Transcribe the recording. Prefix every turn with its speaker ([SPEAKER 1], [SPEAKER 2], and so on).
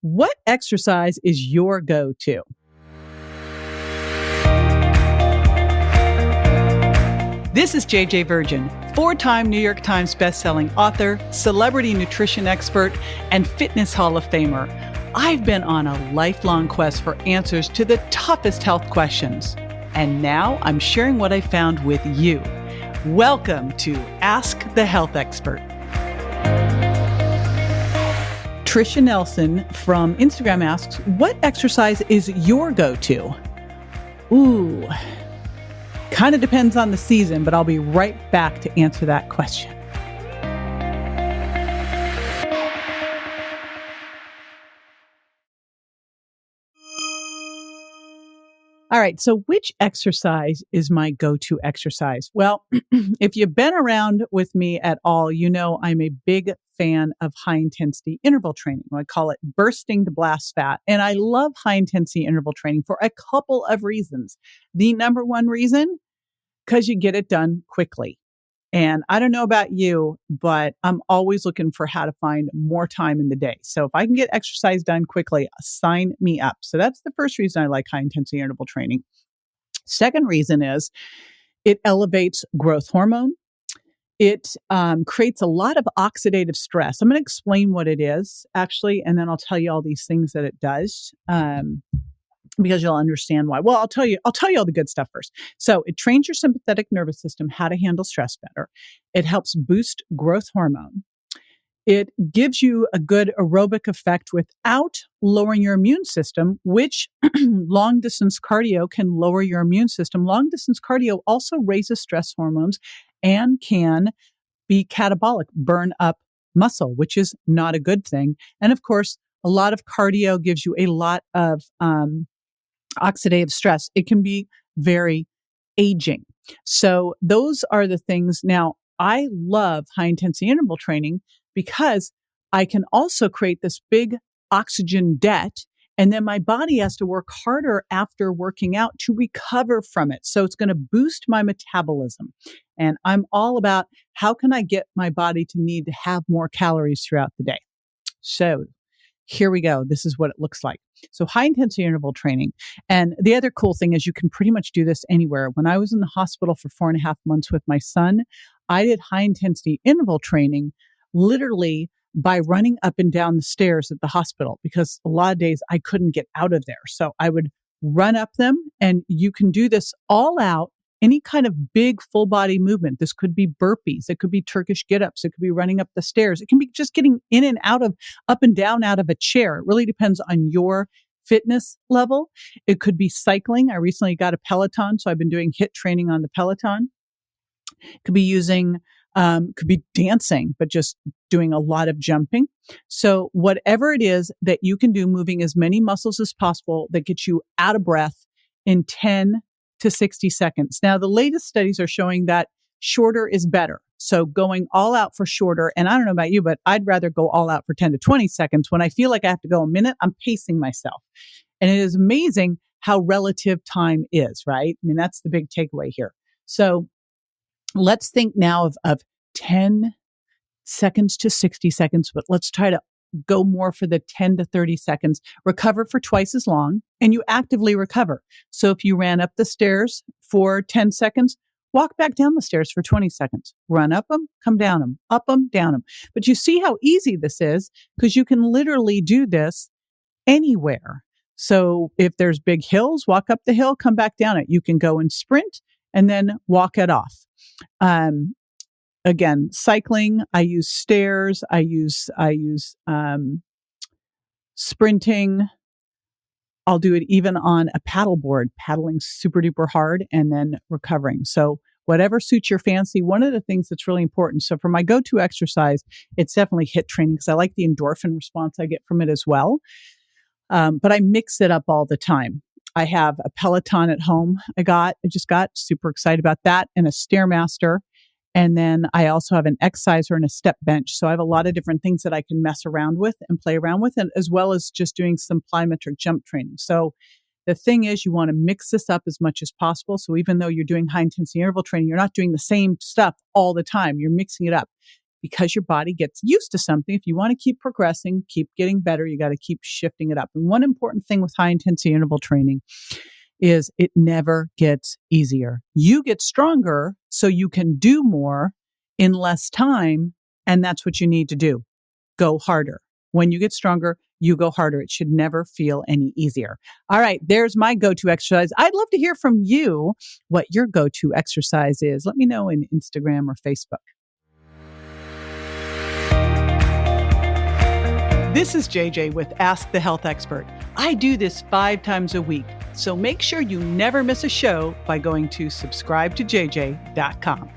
[SPEAKER 1] What exercise is your go-to? This is JJ Virgin, four-time New York Times bestselling author, celebrity nutrition expert, and fitness Hall of Famer. I've been on a lifelong quest for answers to the toughest health questions. And now I'm sharing what I found with you. Welcome to Ask the Health Expert. Trisha Nelson from Instagram asks, what exercise is your go-to? Ooh, kind of depends on the season, but I'll be right back to answer that question. All right, so which exercise is my go-to exercise? Well, if you've been around with me at all, you know I'm a big fan of high-intensity interval training. I call it bursting to blast fat. And I love high-intensity interval training for a couple of reasons. The number one reason, because you get it done quickly. And I don't know about you, but I'm always looking for how to find more time in the day. So if I can get exercise done quickly, sign me up. So that's the first reason I like high intensity interval training. Second reason is it elevates growth hormone. It creates a lot of oxidative stress. I'm going to explain what it is actually, and then I'll tell you all these things that it does. Because you'll understand why. Well, I'll tell you all the good stuff first. So it trains your sympathetic nervous system how to handle stress better. It helps boost growth hormone. It gives you a good aerobic effect without lowering your immune system, which long distance cardio can lower your immune system. Long distance cardio also raises stress hormones and can be catabolic, burn up muscle, which is not a good thing. And of course, a lot of cardio gives you a lot of oxidative stress. It can be very aging. So those are the things. Now, I love high intensity interval training because I can also create this big oxygen debt. And then my body has to work harder after working out to recover from it. So it's going to boost my metabolism. And I'm all about how can I get my body to need to have more calories throughout the day. So here we go. This is what it looks like. So high intensity interval training. And the other cool thing is you can pretty much do this anywhere. When I was in the hospital for 4.5 months with my son, I did high intensity interval training literally by running up and down the stairs at the hospital because a lot of days I couldn't get out of there. So I would run up them, and you can do this all out. Any kind of big full body movement. This could be burpees. It could be Turkish get-ups. It could be running up the stairs. It can be just getting in and out of, up and down out of a chair. It really depends on your fitness level. It could be cycling. I recently got a Peloton, so I've been doing HIIT training on the Peloton. It could be could be dancing, but just doing a lot of jumping. So whatever it is that you can do, moving as many muscles as possible that gets you out of breath in 10 to 60 seconds. Now, the latest studies are showing that shorter is better. So going all out for shorter, and I don't know about you, but I'd rather go all out for 10 to 20 seconds. When I feel like I have to go a minute, I'm pacing myself. And it is amazing how relative time is, right? I mean, that's the big takeaway here. So let's think now of 10 seconds to 60 seconds, but let's try to go more for the 10 to 30 seconds, recover for twice as long, and you actively recover. So if you ran up the stairs for 10 seconds, walk back down the stairs for 20 seconds, run up them, come down them, up them, down them. But you see how easy this is because you can literally do this anywhere. So if there's big hills, walk up the hill, come back down it. You can go and sprint and then walk it off. Again, cycling, I use stairs, I use sprinting. I'll do it even on a paddleboard, paddling super duper hard and then recovering. So whatever suits your fancy. One of the things that's really important. So for my go-to exercise, it's definitely HIIT training because I like the endorphin response I get from it as well. But I mix it up all the time. I have a Peloton at home. I just got super excited about that, and a Stairmaster. And then I also have an exerciser and a step bench. So I have a lot of different things that I can mess around with and play around with, and as well as just doing some plyometric jump training. So the thing is, you want to mix this up as much as possible. So even though you're doing high intensity interval training, you're not doing the same stuff all the time. You're mixing it up because your body gets used to something. If you want to keep progressing, keep getting better, you got to keep shifting it up. And one important thing with high intensity interval training is it never gets easier. You get stronger so you can do more in less time. And that's what you need to do. Go harder. When you get stronger, you go harder. It should never feel any easier. All right, there's my go-to exercise. I'd love to hear from you what your go-to exercise is. Let me know in Instagram or Facebook. This is JJ with Ask the Health Expert. I do this 5 times a week, so make sure you never miss a show by going to subscribetojj.com.